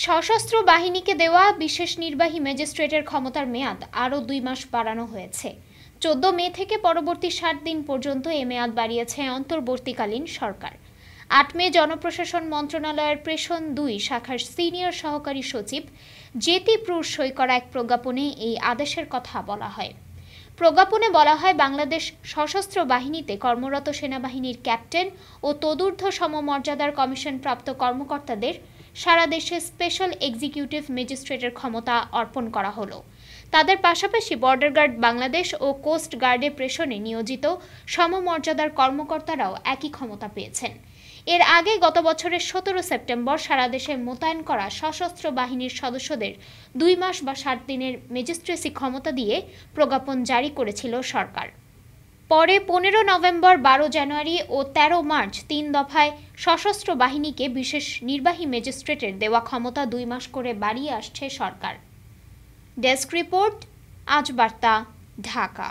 সশস্ত্র বাহিনীকে দেওয়া বিশেষ নির্বাহী ম্যাজিস্ট্রেটের ক্ষমতার মেয়াদ আরও 2 মাস বাড়ানো হয়েছে। 14 মে থেকে পরবর্তী 60 দিন পর্যন্ত এ মেয়াদ বাড়িয়েছে অন্তর্বর্তীকালীন সরকার। 8 মে জনপ্রশাসন মন্ত্রণালয়ের প্রেষণ 2 শাখার সিনিয়র সহকারী সচিব জেতি প্রুর সই করা এক প্রজ্ঞাপনে এই আদেশের কথা বলা হয়। প্রজ্ঞাপনে বলা হয়, বাংলাদেশ সশস্ত্র বাহিনীতে কর্মরত সেনাবাহিনীর ক্যাপ্টেন ও তদূর্ধ্ব সমমর্যাদার কমিশনপ্রাপ্ত কর্মকর্তাদের সারা দেশে স্পেশাল এক্সিকিউটিভ ম্যাজিস্ট্রেটের ক্ষমতা অর্পণ করা হলো। তাদের পাশাপাশি বর্ডার গার্ড বাংলাদেশ ও কোস্ট গার্ডে প্রেষণে নিয়োজিত সমমর্যাদার কর্মকর্তারাও একই ক্ষমতা পেয়েছেন। এর আগে গত বছরের 17 সেপ্টেম্বর সারা দেশে মোতায়েন করা সশস্ত্র বাহিনীর সদস্যদের 2 মাস বা 60 দিনের ম্যাজিস্ট্রেসি ক্ষমতা দিয়ে প্রজ্ঞাপন জারি করেছিল সরকার। পরে 15 নভেম্বর, 12 জানুয়ারি ও 13 মার্চ 3 দফায় সশস্ত্র বাহিনীকে বিশেষ নির্বাহী ম্যাজিস্ট্রেটের দেওয়া ক্ষমতা 2 মাস করে বাড়িয়ে আসছে সরকার। ডেস্ক রিপোর্ট, আজ বার্তা, ঢাকা।